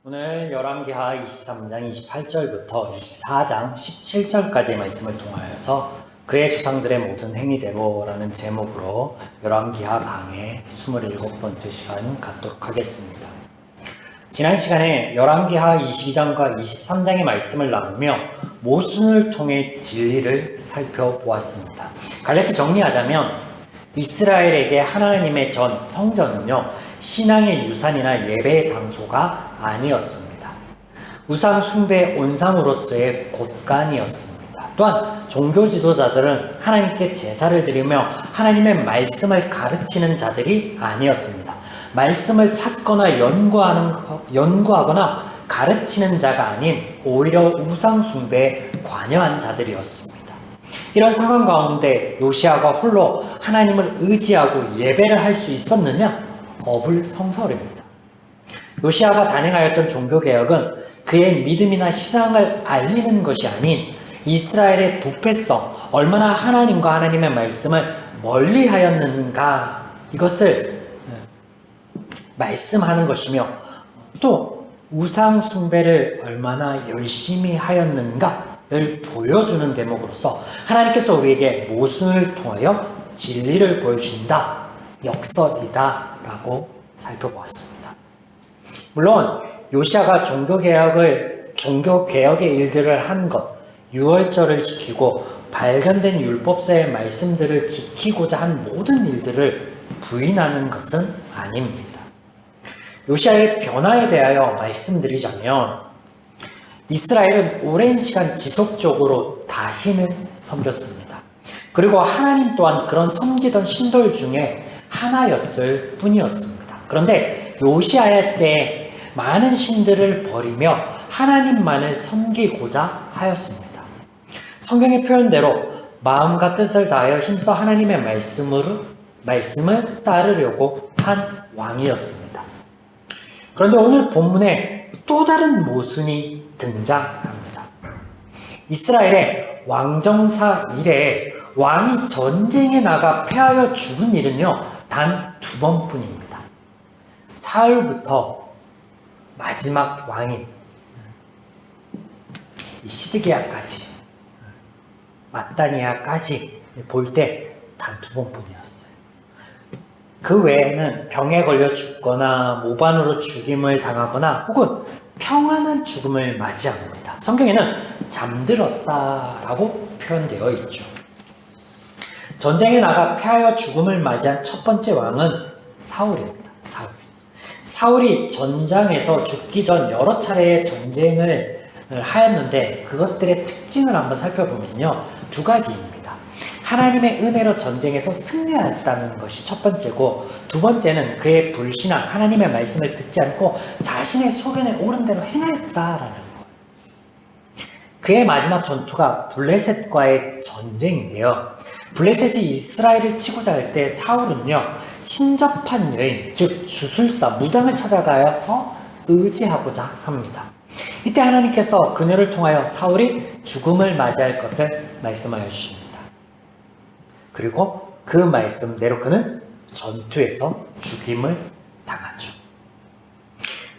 오늘 열왕기하 23장 28절부터 24장 17절까지의 말씀을 통하여서 그의 조상들의 모든 행위대로라는 제목으로 열왕기하 강의 27번째 시간 갖도록 하겠습니다. 지난 시간에 열왕기하 22장과 23장의 말씀을 나누며 모순을 통해 진리를 살펴보았습니다. 간략히 정리하자면 이스라엘에게 하나님의 성전은요, 신앙의 유산이나 예배의 장소가 아니었습니다. 우상 숭배의 온상으로서의 곳간이었습니다. 또한 종교 지도자들은 하나님께 제사를 드리며 하나님의 말씀을 가르치는 자들이 아니었습니다. 말씀을 찾거나 연구하거나 가르치는 자가 아닌 오히려 우상 숭배에 관여한 자들이었습니다. 이런 상황 가운데 요시야가 홀로 하나님을 의지하고 예배를 할 수 있었느냐? 어불성설입니다. 요시야가 단행하였던 종교개혁은 그의 믿음이나 신앙을 알리는 것이 아닌 이스라엘의 부패성, 얼마나 하나님과 하나님의 말씀을 멀리하였는가, 이것을 말씀하는 것이며, 또 우상 숭배를 얼마나 열심히 하였는가를 보여주는 대목으로서 하나님께서 우리에게 모순을 통하여 진리를 보여주신다, 역설이다 라고 살펴보았습니다. 물론 요시야가 종교개혁의 일들을 한 것, 유월절을 지키고 발견된 율법서의 말씀들을 지키고자 한 모든 일들을 부인하는 것은 아닙니다. 요시야의 변화에 대하여 말씀드리자면 이스라엘은 오랜 시간 지속적으로 다신을 섬겼습니다. 그리고 하나님 또한 그런 섬기던 신들 중에 하나였을 뿐이었습니다. 그런데 요시야의 때에 많은 신들을 버리며 하나님만을 섬기고자 하였습니다. 성경의 표현대로 마음과 뜻을 다하여 힘써 하나님의 말씀을 따르려고 한 왕이었습니다. 그런데 오늘 본문에 또 다른 모순이 등장합니다. 이스라엘의 왕정사 이래에 왕이 전쟁에 나가 패하여 죽은 일은요, 단 2번뿐입니다. 사울부터 마지막 왕인 시드기야까지, 마따니아까지 볼 때 단 2번뿐이었어요. 그 외에는 병에 걸려 죽거나 모반으로 죽임을 당하거나 혹은 평안한 죽음을 맞이합니다. 성경에는 잠들었다라고 표현되어 있죠. 전쟁에 나가 패하여 죽음을 맞이한 첫 번째 왕은 사울입니다. 사울이 전장에서 죽기 전 여러 차례의 전쟁을 하였는데 그것들의 특징을 한번 살펴보면요, 2가지입니다. 하나님의 은혜로 전쟁에서 승리하였다는 것이 첫 번째고, 2번째는 그의 불신앙, 하나님의 말씀을 듣지 않고 자신의 소견에 옳은 대로 행하였다라는 것. 그의 마지막 전투가 블레셋과의 전쟁인데요, 블레셋이 이스라엘을 치고자 할 때 사울은요, 신접한 여인, 즉 주술사, 무당을 찾아가서 의지하고자 합니다. 이때 하나님께서 그녀를 통하여 사울이 죽음을 맞이할 것을 말씀하여 주십니다. 그리고 그 말씀대로 그는 전투에서 죽임을 당하죠.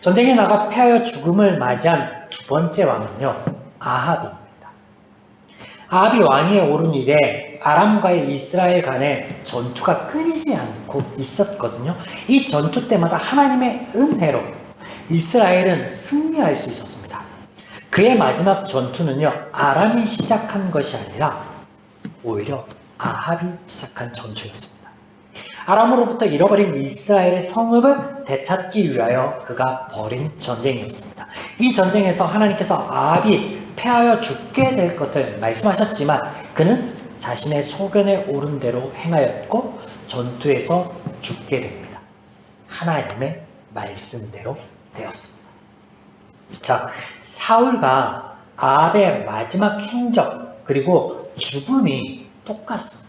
전쟁에 나가 패하여 죽음을 맞이한 2번째 왕은요, 아합입니다. 아합이 왕위에 오른 이래 아람과의 이스라엘 간의 전투가 끊이지 않고 있었거든요. 이 전투 때마다 하나님의 은혜로 이스라엘은 승리할 수 있었습니다. 그의 마지막 전투는요, 아람이 시작한 것이 아니라 오히려 아합이 시작한 전투였습니다. 아람으로부터 잃어버린 이스라엘의 성읍을 되찾기 위하여 그가 벌인 전쟁이었습니다. 이 전쟁에서 하나님께서 아합이 패하여 죽게 될 것을 말씀하셨지만 그는 자신의 소견에 옳은 대로 행하였고 전투에서 죽게 됩니다. 하나님의 말씀대로 되었습니다. 자, 사울과 아합의 마지막 행적 그리고 죽음이 똑같습니다.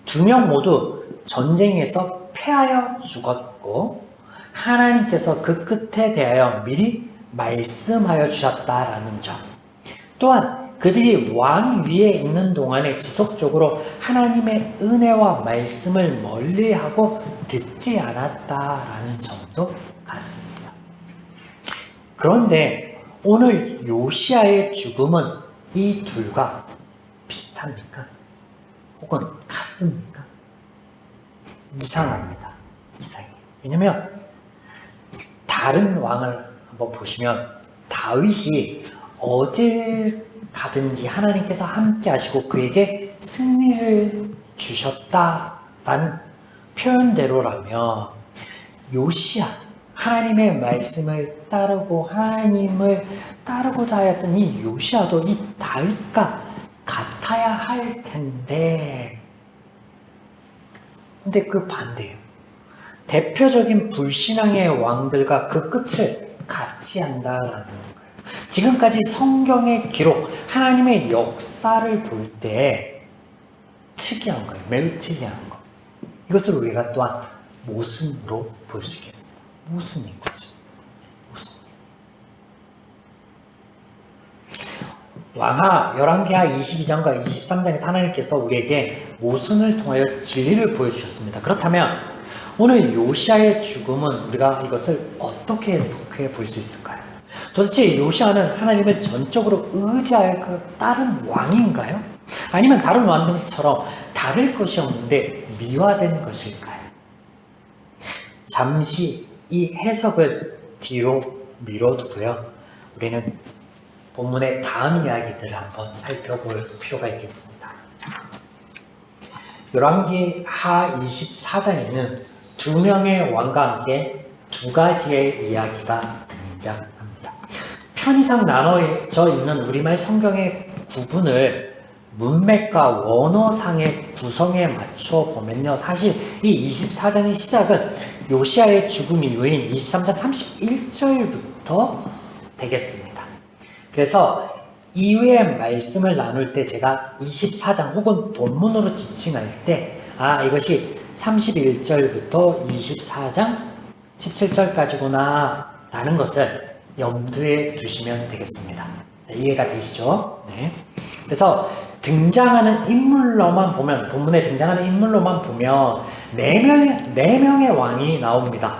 2명 모두 전쟁에서 패하여 죽었고 하나님께서 그 끝에 대하여 미리 말씀하여 주셨다라는 점, 또한 그들이 왕 위에 있는 동안에 지속적으로 하나님의 은혜와 말씀을 멀리하고 듣지 않았다라는 점도 같습니다. 그런데 오늘 요시야의 죽음은 이 둘과 비슷합니까? 혹은 같습니까? 이상합니다. 이상해요. 왜냐면 다른 왕을 한번 보시면 다윗이 어딜 가든지 하나님께서 함께 하시고 그에게 승리를 주셨다라는 표현대로라면 요시야, 하나님의 말씀을 따르고 하나님을 따르고자 하였던 이 요시야도 이 다윗과 같아야 할 텐데, 근데 그 반대예요. 대표적인 불신앙의 왕들과 그 끝을 같이 한다라는 거예요. 지금까지 성경의 기록, 하나님의 역사를 볼 때 특이한 거예요. 매우 특이한 거. 이것을 우리가 또한 모순으로 볼 수 있겠습니다. 모순인 거죠. 모순. 왕하 열왕기하 22장과 23장에서 하나님께서 우리에게 모순을 통하여 진리를 보여주셨습니다. 그렇다면 오늘 요시야의 죽음은 우리가 이것을 어떻게 해석해 볼 수 있을까요? 도대체 요시야는 하나님을 전적으로 의지하여 따른 왕인가요? 아니면 다른 왕들처럼 다를 것이 없는데 미화된 것일까요? 잠시 이 해석을 뒤로 밀어두고요. 우리는 본문의 다음 이야기들을 한번 살펴볼 필요가 있겠습니다. 열왕기하 24장에는 두 명의 왕과 함께 두 가지의 이야기가 등장합니다. 편의상 나눠져 있는 우리말 성경의 구분을 문맥과 원어상의 구성에 맞춰 보면요. 사실 이 24장의 시작은 요시야의 죽음 이후인 23장 31절부터 되겠습니다. 그래서 이후의 말씀을 나눌 때 제가 24장 혹은 본문으로 지칭할 때 이것이 31절부터 24장 17절까지구나 라는 것을 염두에 두시면 되겠습니다. 이해가 되시죠? 네. 그래서 등장하는 인물로만 보면, 본문에 등장하는 인물로만 보면 네 명의 왕이 나옵니다.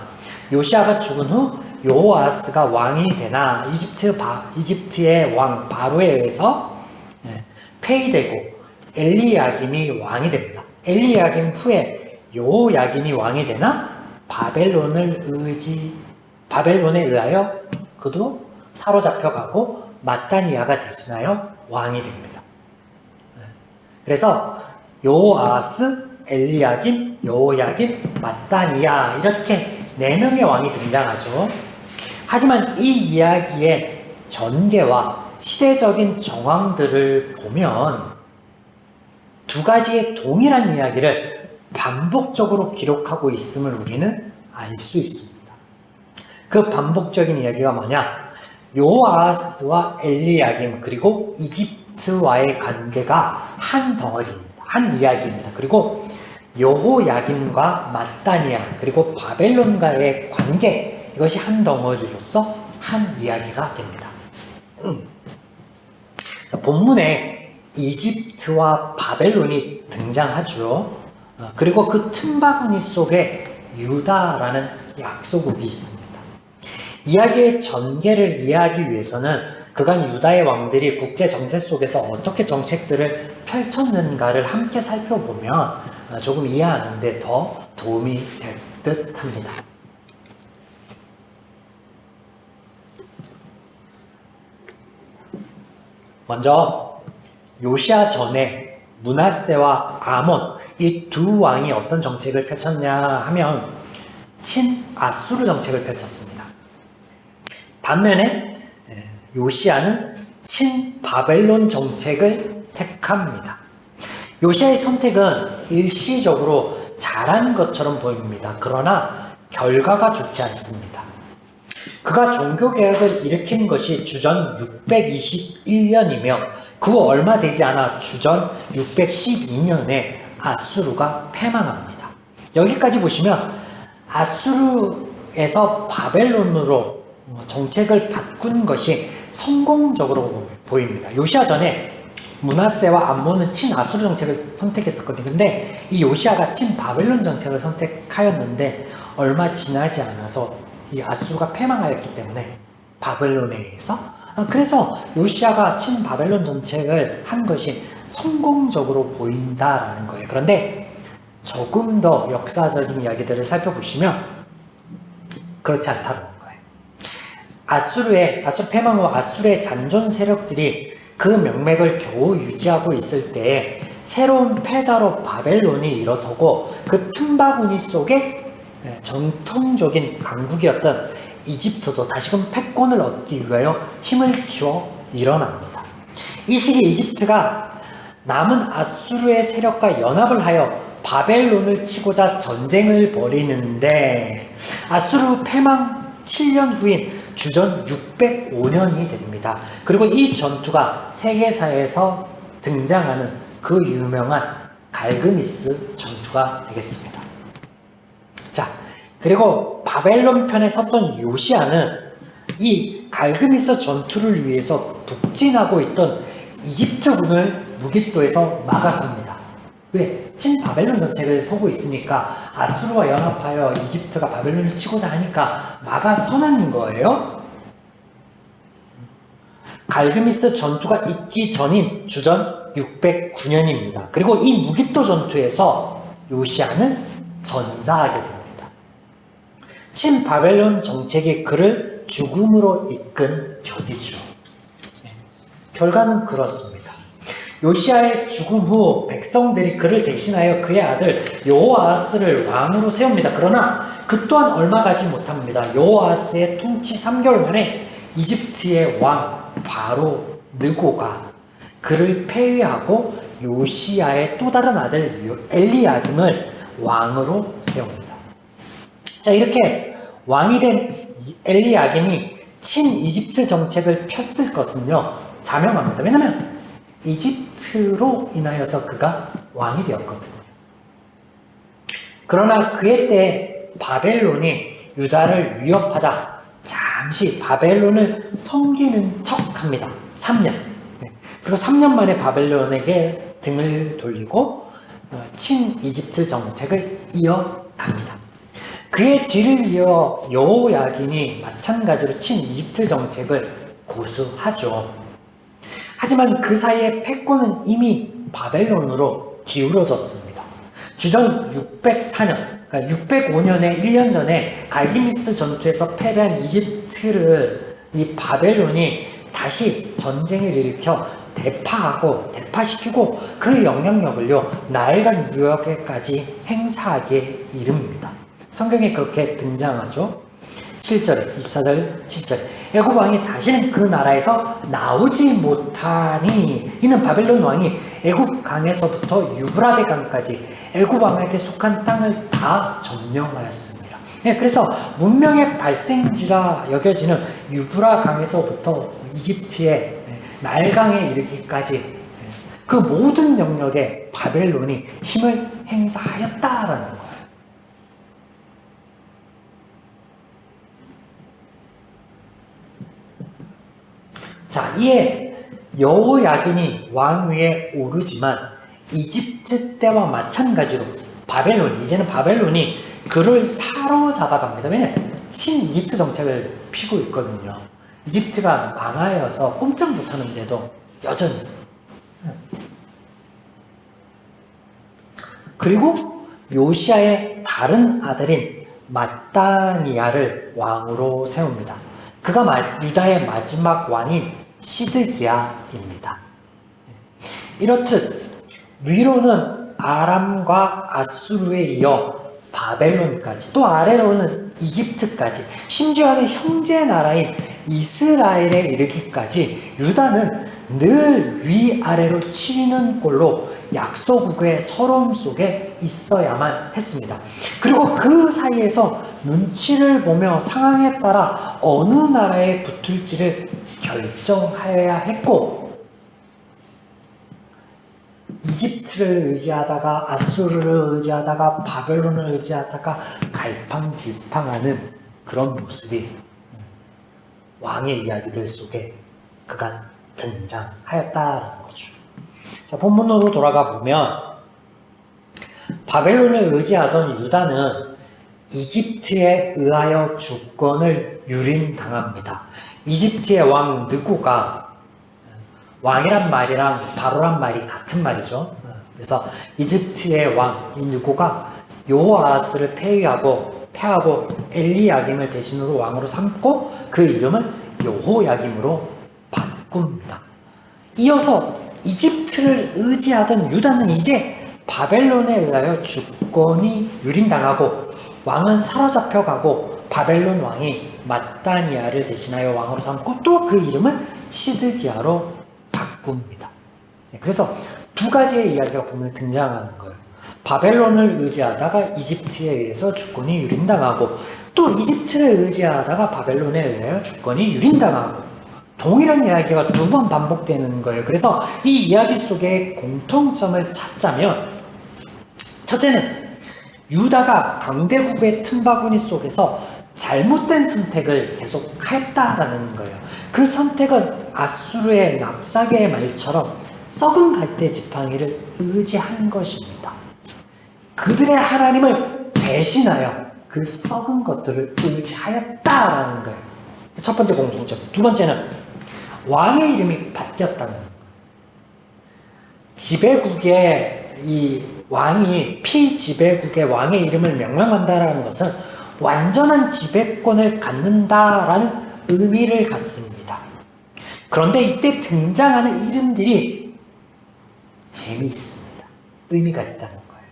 요시야가 죽은 후 요아스가 왕이 되나 이집트의 왕 바로에 의해서 폐위되고 엘리야김이 왕이 됩니다. 엘리야김 후에 요야김이 왕이 되나 바벨론에 의하여 그도 사로잡혀가고 마따니아가 대신하여 왕이 됩니다. 그래서 요아스, 엘리야김, 요야김, 마따니아 이렇게 네 명의 왕이 등장하죠. 하지만 이 이야기의 전개와 시대적인 정황들을 보면 두 가지의 동일한 이야기를 반복적으로 기록하고 있음을 우리는 알 수 있습니다. 그 반복적인 이야기가 뭐냐? 요아스와 엘리야김 그리고 이집트와의 관계가 한 덩어리입니다. 한 이야기입니다. 그리고 여호야김과 마따니아 그리고 바벨론과의 관계, 이것이 한 덩어리로서 한 이야기가 됩니다. 자, 본문에 이집트와 바벨론이 등장하죠. 그리고 그 틈바구니 속에 유다라는 약소국이 있습니다. 이야기의 전개를 이해하기 위해서는 그간 유다의 왕들이 국제 정세 속에서 어떻게 정책들을 펼쳤는가를 함께 살펴보면 조금 이해하는 데 더 도움이 될 듯 합니다. 먼저 요시야 전에 므낫세와 아몬 이 두 왕이 어떤 정책을 펼쳤냐 하면 친아수르 정책을 펼쳤습니다. 반면에 요시야는 친바벨론 정책을 택합니다. 요시야의 선택은 일시적으로 잘한 것처럼 보입니다. 그러나 결과가 좋지 않습니다. 그가 종교개혁을 일으킨 것이 주전 621년이며 그 얼마 되지 않아 주전 612년에 아수르가 패망합니다. 여기까지 보시면 아수르에서 바벨론으로 정책을 바꾼 것이 성공적으로 보입니다. 요시야 전에 므낫세와 암몬은 친아수르 정책을 선택했었거든요. 근데 이 요시야가 친바벨론 정책을 선택하였는데 얼마 지나지 않아서 이 아수르가 패망하였기 때문에 바벨론에 의해서. 그래서 요시야가 친바벨론 정책을 한 것이 성공적으로 보인다라는 거예요. 그런데 조금 더 역사적인 이야기들을 살펴보시면 그렇지 않다는 거예요. 아수르 패망 후 아수르의 잔존 세력들이 그 명맥을 겨우 유지하고 있을 때에 새로운 패자로 바벨론이 일어서고 그 틈바구니 속에 전통적인 강국이었던 이집트도 다시금 패권을 얻기 위하여 힘을 키워 일어납니다. 이 시기 이집트가 남은 아수르의 세력과 연합을 하여 바벨론을 치고자 전쟁을 벌이는데 아수르 패망 7년 후인 주전 605년이 됩니다. 그리고 이 전투가 세계사에서 등장하는 그 유명한 갈그미스 전투가 되겠습니다. 자, 그리고 바벨론 편에 섰던 요시야는 이 갈그미스 전투를 위해서 북진하고 있던 이집트군을 무깃도에서 막아섭니다. 왜? 친바벨론 정책을 서고 있으니까 아수르와 연합하여 이집트가 바벨론을 치고자 하니까 막아서는 거예요. 갈그미스 전투가 있기 전인 주전 609년입니다. 그리고 이 무깃도 전투에서 요시야는 전사하게 됩니다. 친바벨론 정책이 그를 죽음으로 이끈 격이죠. 결과는 그렇습니다. 요시야의 죽음 후 백성들이 그를 대신하여 그의 아들 여호아하스를 왕으로 세웁니다. 그러나 그 또한 얼마 가지 못합니다. 여호아하스의 통치 3개월 만에 이집트의 왕 바로 느고가 그를 폐위하고 요시야의 또 다른 아들 엘리야김을 왕으로 세웁니다. 자, 이렇게 왕이 된 엘리야김이 친이집트 정책을 폈을 것은요, 자명합니다. 왜냐하면 이집트로 인하여서 그가 왕이 되었거든요. 그러나 그의 때에 바벨론이 유다를 위협하자 잠시 바벨론을 섬기는 척합니다. 3년. 그리고 3년 만에 바벨론에게 등을 돌리고 친이집트 정책을 이어갑니다. 그의 뒤를 이어 여호야긴이 마찬가지로 친이집트 정책을 고수하죠. 하지만 그 사이에 패권은 이미 바벨론으로 기울어졌습니다. 주전 604년, 그러니까 605년에 1년 전에 갈기미스 전투에서 패배한 이집트를 이 바벨론이 다시 전쟁을 일으켜 대파시키고 그 영향력을요, 나일강 유역에까지 행사하게 이릅니다. 성경에 그렇게 등장하죠. 7절에 24절 7절 애굽 왕이 다시는 그 나라에서 나오지 못하니 이는 바벨론 왕이 애굽 강에서부터 유브라데 강까지 애굽 왕에게 속한 땅을 다 점령하였습니다. 그래서 문명의 발생지라 여겨지는 유브라 강에서부터 이집트의 나일강에 이르기까지 그 모든 영역에 바벨론이 힘을 행사하였다라는 거예요. 자, 이에 여호야긴이 왕 위에 오르지만 이집트 때와 마찬가지로 이제는 바벨론이 그를 사로잡아갑니다. 왜냐하면 친이집트 정책을 피고 있거든요. 이집트가 망하여서 꼼짝 못하는데도 여전히. 그리고 요시야의 다른 아들인 마따니야를 왕으로 세웁니다. 그가 유다의 마지막 왕인 시드기야입니다. 이렇듯 위로는 아람과 아수르에 이어 바벨론까지, 또 아래로는 이집트까지, 심지어는 형제 나라인 이스라엘에 이르기까지 유다는 늘 위아래로 치이는 꼴로 약소국의 서러움 속에 있어야만 했습니다. 그리고 그 사이에서 눈치를 보며 상황에 따라 어느 나라에 붙을지를 결정하여야 했고, 이집트를 의지하다가 아수르를 의지하다가 바벨론을 의지하다가 갈팡질팡하는 그런 모습이 왕의 이야기들 속에 그간 등장하였다라는 거죠. 자, 본문으로 돌아가 보면 바벨론을 의지하던 유다는 이집트에 의하여 주권을 유린당합니다. 이집트의 왕 느고가 왕이란 말이랑 바로란 말이 같은 말이죠. 그래서 이집트의 왕 이 느고가 여호아하스를 패하고 엘리야김을 대신으로 왕으로 삼고 그 이름을 여호야김으로 바꿉니다. 이어서 이집트를 의지하던 유다는 이제 바벨론에 의하여 주권이 유린당하고 왕은 사로잡혀가고 바벨론 왕이 마따니아를 대신하여 왕으로 삼고 또 그 이름을 시드기야로 바꿉니다. 그래서 두 가지의 이야기가 보면 등장하는 거예요. 바벨론을 의지하다가 이집트에 의해서 주권이 유린당하고 또 이집트를 의지하다가 바벨론에 의하여 주권이 유린당하고 동일한 이야기가 두 번 반복되는 거예요. 그래서 이 이야기 속에 공통점을 찾자면 첫째는 유다가 강대국의 틈바구니 속에서 잘못된 선택을 계속 했다라는 거예요. 그 선택은 아수르의 납사개의 말처럼 썩은 갈대 지팡이를 의지한 것입니다. 그들의 하나님을 대신하여 그 썩은 것들을 의지하였다라는 거예요. 첫 번째 공통점. 두 번째는 왕의 이름이 바뀌었다는 거예요. 지배국의 이 왕이 피지배국의 왕의 이름을 명명한다라는 것은 완전한 지배권을 갖는다라는 의미를 갖습니다. 그런데 이때 등장하는 이름들이 재미있습니다. 의미가 있다는 거예요.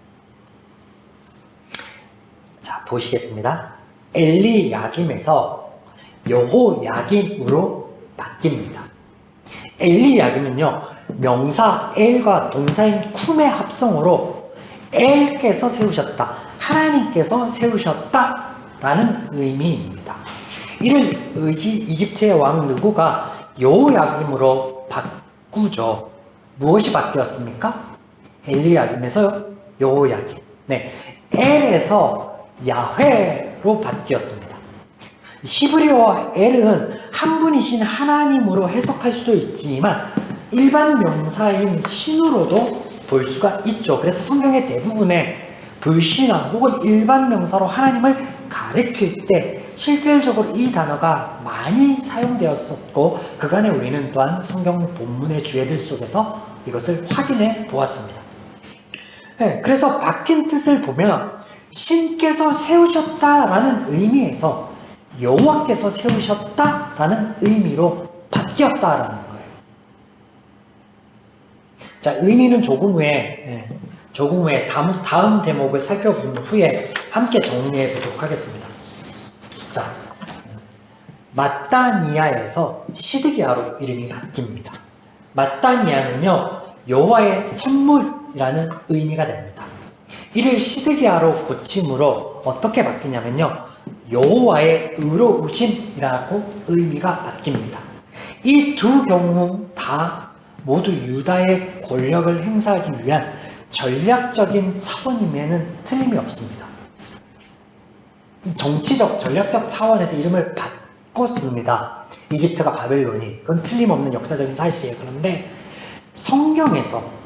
자, 보시겠습니다. 엘리야김에서 여호야김으로 바뀝니다. 엘리야김은요, 명사 엘과 동사인 쿰의 합성어로 엘께서 세우셨다, 하나님께서 세우셨다라는 의미입니다. 이를 이집트의 왕 느고가 여호야김으로 바꾸죠. 무엇이 바뀌었습니까? 엘리야김에서 여호야김. 네, 엘에서 야훼로 바뀌었습니다. 히브리어 엘은 한 분이신 하나님으로 해석할 수도 있지만 일반 명사인 신으로도 볼 수가 있죠. 그래서 성경의 대부분의 불신앙 혹은 일반 명사로 하나님을 가리킬 때 실질적으로 이 단어가 많이 사용되었었고 그간에 우리는 또한 성경 본문의 주제들 속에서 이것을 확인해 보았습니다. 네, 그래서 바뀐 뜻을 보면 신께서 세우셨다라는 의미에서 여호와께서 세우셨다라는 의미로 바뀌었다라는 거예요. 자, 의미는 조금 후에 다음 대목을 살펴본 후에 함께 정리해 보도록 하겠습니다. 자, 마따니아에서 시드기야로 이름이 바뀝니다. 마따니아는요, 여호와의 선물이라는 의미가 됩니다. 이를 시드기야로 고침으로 어떻게 바뀌냐면요, 여호와의 의로우심이라고 의미가 바뀝니다. 이 두 경우 다 모두 유다의 권력을 행사하기 위한 전략적인 차원임에는 틀림이 없습니다. 이 정치적, 전략적 차원에서 이름을 바꿨습니다. 이집트가 바벨론이. 그건 틀림없는 역사적인 사실이에요. 그런데 성경에서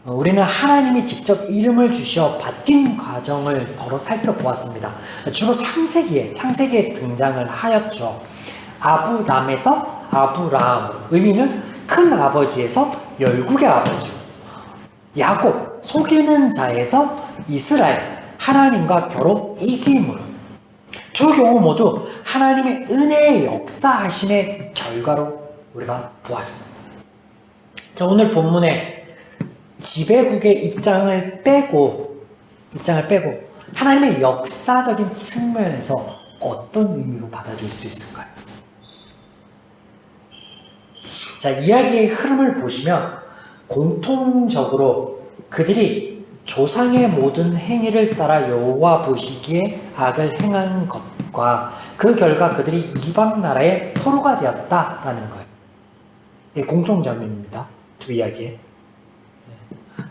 우리는 하나님이 직접 이름을 주셔 바뀐 과정을 더러 살펴보았습니다. 주로 창세기에 등장을 하였죠. 아브람에서 아브라함으로, 의미는 큰 아버지에서 열국의 아버지로, 야곱, 속이는 자에서 이스라엘, 하나님과 겨루 이김으로, 두 경우 모두 하나님의 은혜의 역사하심의 결과로 우리가 보았습니다. 자, 오늘 본문에 지배국의 입장을 빼고 하나님의 역사적인 측면에서 어떤 의미로 받아들일 수 있을까요? 자, 이야기의 흐름을 보시면 공통적으로 그들이 조상의 모든 행위를 따라 여호와 보시기에 악을 행한 것과 그 결과 그들이 이방 나라의 포로가 되었다라는 거예요. 이게 공통점입니다. 두 이야기에.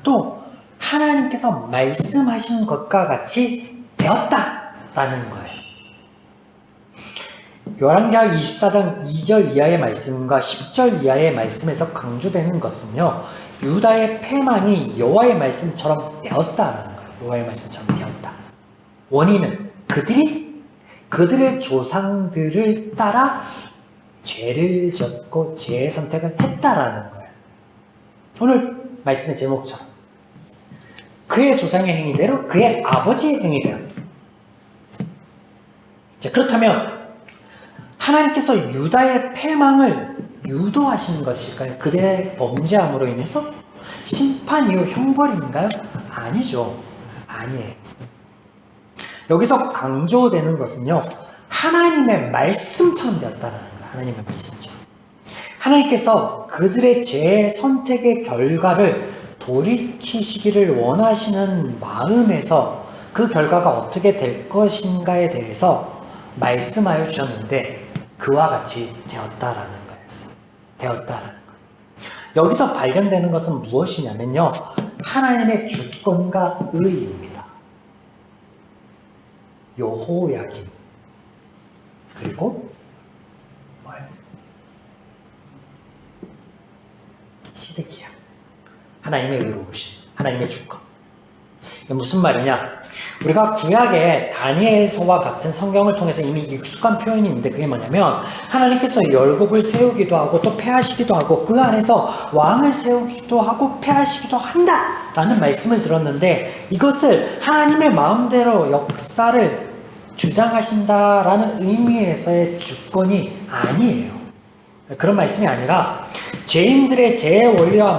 또 하나님께서 말씀하신 것과 같이 되었다라는 거예요. 열왕기하 24장 2절 이하의 말씀과 10절 이하의 말씀에서 강조되는 것은요, 유다의 패망이 여호와의 말씀처럼 되었다라는 거예요. 여호와의 말씀처럼 되었다. 원인은 그들이 그들의 조상들을 따라 죄를 지었고 죄의 선택을 했다라는 거예요. 오늘 말씀의 제목처럼 그의 조상의 행위대로 그의 아버지의 행위대로. 자, 그렇다면 하나님께서 유다의 패망을 유도하시는 것일까요? 그들의 범죄함으로 인해서 심판 이후 형벌인가요? 아니죠. 아니에요. 여기서 강조되는 것은요, 하나님의 말씀처럼 되었다는 거예요. 하나님의 말씀처럼. 하나님께서 그들의 죄의 선택의 결과를 돌이키시기를 원하시는 마음에서 그 결과가 어떻게 될 것인가에 대해서 말씀하여 주셨는데 그와 같이 되었다라는 거였어요. 되었다라는 거. 여기서 발견되는 것은 무엇이냐면요, 하나님의 주권과 의입니다. 여호야김 그리고 뭐예요? 시드기야. 하나님의 의로우심, 하나님의 주권. 이게 무슨 말이냐? 우리가 구약의 다니엘서와 같은 성경을 통해서 이미 익숙한 표현이 있는데 그게 뭐냐면 하나님께서 열국을 세우기도 하고 또 패하시기도 하고 그 안에서 왕을 세우기도 하고 패하시기도 한다 라는 말씀을 들었는데 이것을 하나님의 마음대로 역사를 주장하신다라는 의미에서의 주권이 아니에요. 그런 말씀이 아니라 죄인들의 죄의 원리와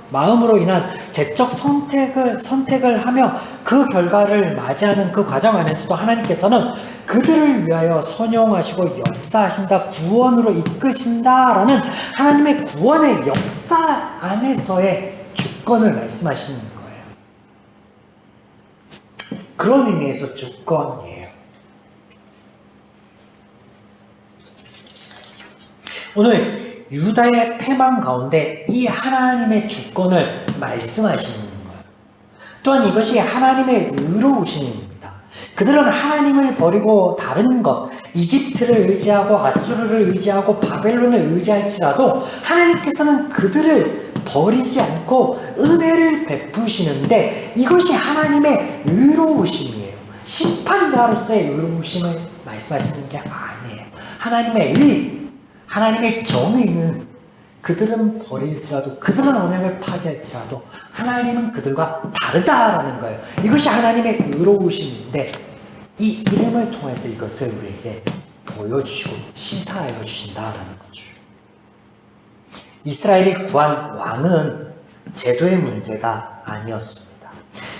마음으로 인한 죄적 선택을 하며 그 결과를 맞이하는 그 과정 안에서도 하나님께서는 그들을 위하여 선용하시고 역사하신다, 구원으로 이끄신다라는 하나님의 구원의 역사 안에서의 주권을 말씀하시는 거예요. 그런 의미에서 주권이에요. 오늘 유다의 패망 가운데 이 하나님의 주권을 말씀하시는 거예요. 또한 이것이 하나님의 의로우심입니다. 그들은 하나님을 버리고 다른 것, 이집트를 의지하고 아수르를 의지하고 바벨론을 의지할지라도 하나님께서는 그들을 버리지 않고 은혜를 베푸시는데 이것이 하나님의 의로우심이에요. 심판자로서의 의로우심을 말씀하시는 게 아니에요. 하나님의 의, 하나님의 정의는 그들은 버릴지라도 그들은 언약을 파괴할지라도 하나님은 그들과 다르다라는 거예요. 이것이 하나님의 의로우심인데 이 이름을 통해서 이것을 우리에게 보여주시고 시사하여 주신다라는 거죠. 이스라엘이 구한 왕은 제도의 문제가 아니었습니다.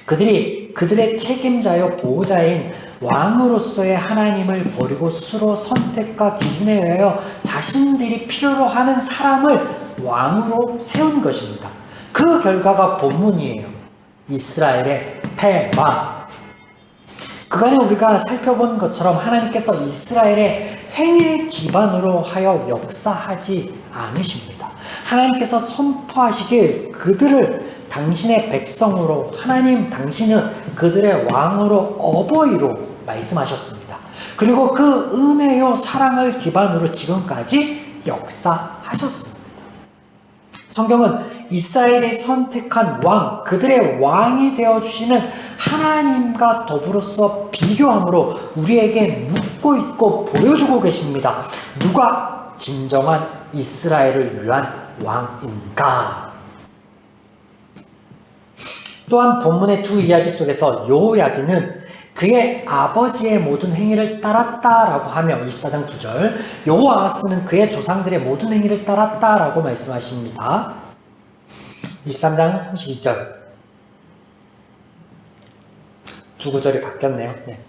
그들이 그들의 책임자요 보호자인 왕으로서의 하나님을 버리고 스스로 선택과 기준에 의하여 자신들이 필요로 하는 사람을 왕으로 세운 것입니다. 그 결과가 본문이에요. 이스라엘의 패망. 그간에 우리가 살펴본 것처럼 하나님께서 이스라엘의 행위의 기반으로 하여 역사하지 않으십니다. 하나님께서 선포하시길 그들을 당신의 백성으로 하나님 당신은 그들의 왕으로 어버이로 말씀하셨습니다. 그리고 그 은혜요 사랑을 기반으로 지금까지 역사하셨습니다. 성경은 이스라엘이 선택한 왕, 그들의 왕이 되어주시는 하나님과 더불어서 비교함으로 우리에게 묻고 있고 보여주고 계십니다. 누가 진정한 이스라엘을 위한 왕인가? 또한 본문의 두 이야기 속에서 여호야긴은 그의 아버지의 모든 행위를 따랐다라고 하며 24장 9절 여호아하스는 그의 조상들의 모든 행위를 따랐다라고 말씀하십니다. 23장 32절 두 구절이 바뀌었네요. 네.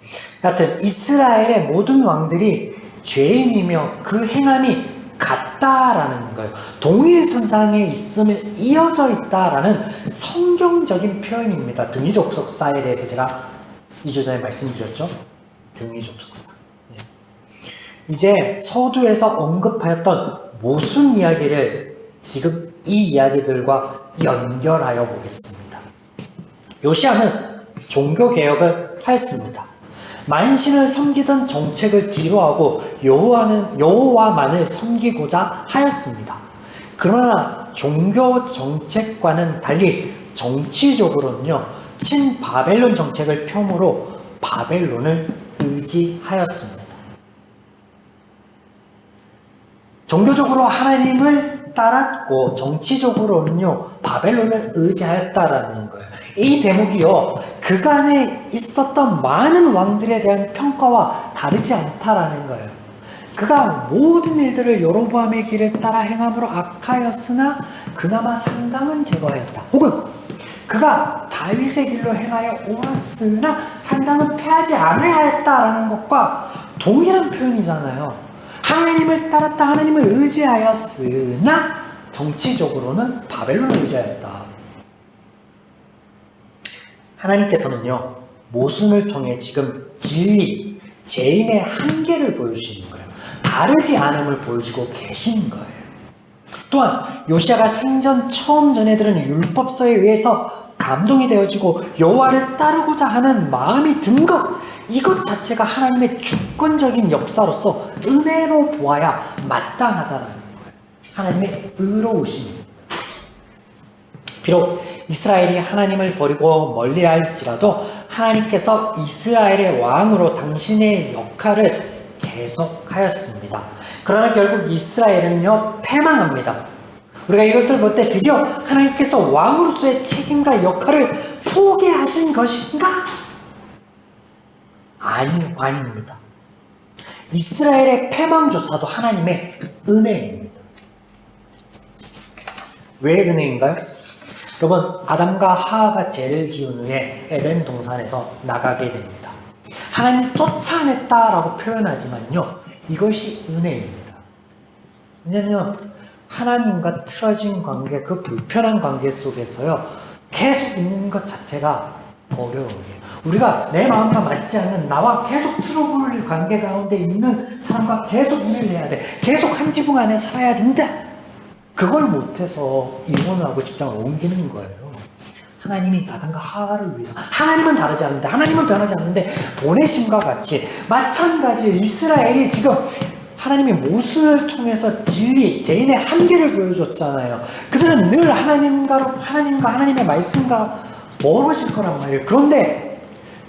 하여튼 이스라엘의 모든 왕들이 죄인이며 그 행함이 같다라는 거예요. 동일선상에 있으면 이어져 있다라는 성경적인 표현입니다. 등위접속사에 대해서 제가 2주 전에 말씀드렸죠. 등위접속사. 네. 이제 서두에서 언급하였던 모순 이야기를 지금 이 이야기들과 연결하여 보겠습니다. 요시야는 종교개혁을 하였습니다. 만신을 섬기던 정책을 뒤로하고 여호와만을 섬기고자 하였습니다. 그러나 종교 정책과는 달리 정치적으로는요, 친바벨론 정책을 폄으로 바벨론을 의지하였습니다. 종교적으로 하나님을 따랐고 정치적으로는요 바벨론을 의지하였다라는 거예요. 이 대목이요 그간에 있었던 많은 왕들에 대한 평가와 다르지 않다라는 거예요. 그가 모든 일들을 여로보암의 길을 따라 행함으로 악하였으나 그나마 상당은 제거하였다. 혹은 그가 다윗의 길로 행하여 옳았으나 상당은 패하지 않아야 했다라는 것과 동일한 표현이잖아요. 하나님을 따랐다, 하나님을 의지하였으나 정치적으로는 바벨론을 의지하였다. 하나님께서는요 모순을 통해 지금 진리, 죄인의 한계를 보여주시는 거예요. 다르지 않음을 보여주고 계신 거예요. 또한 요시야가 생전 처음 전해들은 율법서에 의해서 감동이 되어지고 여호와를 따르고자 하는 마음이 든 것, 이것 자체가 하나님의 주권적인 역사로서 은혜로 보아야 마땅하다는 거예요. 하나님의 의로우심입니다. 비록 이스라엘이 하나님을 버리고 멀리할지라도 하나님께서 이스라엘의 왕으로 당신의 역할을 계속하였습니다. 그러나 결국 이스라엘은요 패망합니다. 우리가 이것을 볼 때 드디어 하나님께서 왕으로서의 책임과 역할을 포기하신 것인가? 아닙니다. 이스라엘의 패망조차도 하나님의 은혜입니다. 왜 은혜인가요? 여러분, 아담과 하와가 죄를 지은 후에 에덴 동산에서 나가게 됩니다. 하나님이 쫓아냈다라고 표현하지만요, 이것이 은혜입니다. 왜냐하면 하나님과 틀어진 관계, 그 불편한 관계 속에서요, 계속 있는 것 자체가 어려워요. 우리가 내 마음과 맞지 않는 나와 계속 트러블 관계 가운데 있는 사람과 계속 일을 해야 돼. 계속 한 지붕 안에 살아야 된다. 그걸 못해서 이혼을 하고 직장을 옮기는 거예요. 하나님이 아담과 하와를 위해서, 하나님은 다르지 않는데, 하나님은 변하지 않는데 보내심과 같이 마찬가지로 이스라엘이 지금 하나님의 모순을 통해서 진리, 죄인의 한계를 보여줬잖아요. 그들은 늘 하나님과 하나님의 말씀과 멀어질 거란 말이에요. 그런데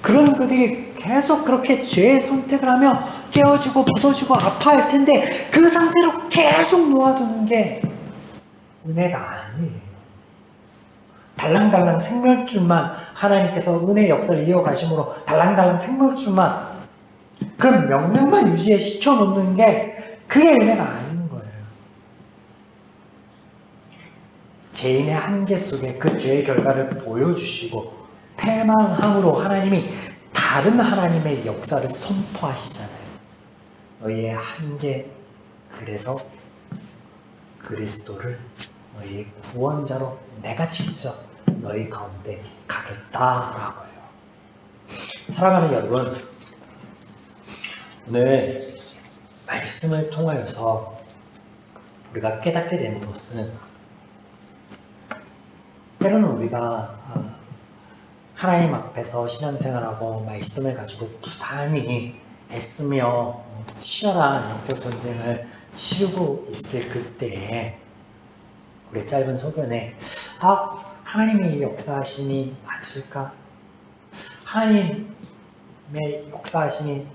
그런 그들이 계속 그렇게 죄의 선택을 하며 깨어지고 부서지고 아파할 텐데 그 상태로 계속 놓아두는 게 은혜가 아니에요. 달랑달랑 생명줄만 하나님께서 은혜의 역사를 이어가심으로 달랑달랑 생명줄만 그 명령만 유지시켜 놓는 게 그게 은혜가 아닌 거예요. 죄인의 한계 속에 그 죄의 결과를 보여주시고 패망함으로 하나님이 다른 하나님의 역사를 선포하시잖아요. 너희의 한계, 그래서 그리스도를 너희의 구원자로 내가 직접 너희 가운데 가겠다라고요. 사랑하는 여러분, 오늘 말씀을 통하여서 우리가 깨닫게 되는 것은 때로는 우리가 하나님 앞에서 신앙생활하고 말씀을 가지고 부단히 애쓰며 치열한 영적 전쟁을 치르고 있을 그때에 우리의 짧은 소견에 하나님의 역사하심이 맞을까? 하나님의 역사하심이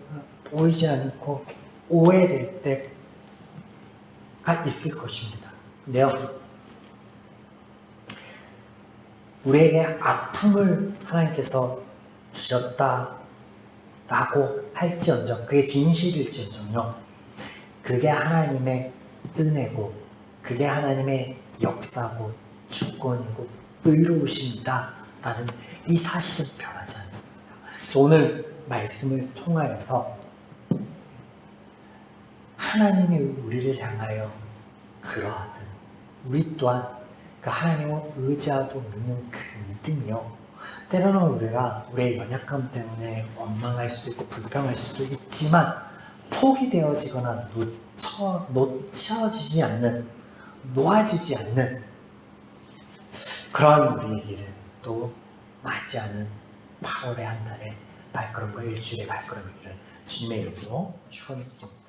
보이지 않고 오해될 때가 있을 것입니다. 근데요, 우리에게 아픔을 하나님께서 주셨다라고 할지언정, 그게 진실일지언정요, 그게 하나님의 은혜고 그게 하나님의 역사고 주권이고 의로우십니다라는 이 사실은 변하지 않습니다. 그래서 오늘 말씀을 통하여서 하나님이 우리를 향하여 그러하듯 우리 또한 그 하나님을 의지하고 믿는 그 믿음이요, 때로는 우리가 우리의 연약함 때문에 원망할 수도 있고 불평할 수도 있지만 포기되어지거나 놓쳐지지 않는, 놓아지지 않는 그런 우리의 길을 또 맞이하는 8월의 한 달의 발걸음과 일주일의 발걸음의 길을 주님의 이름으로 축원드립니다.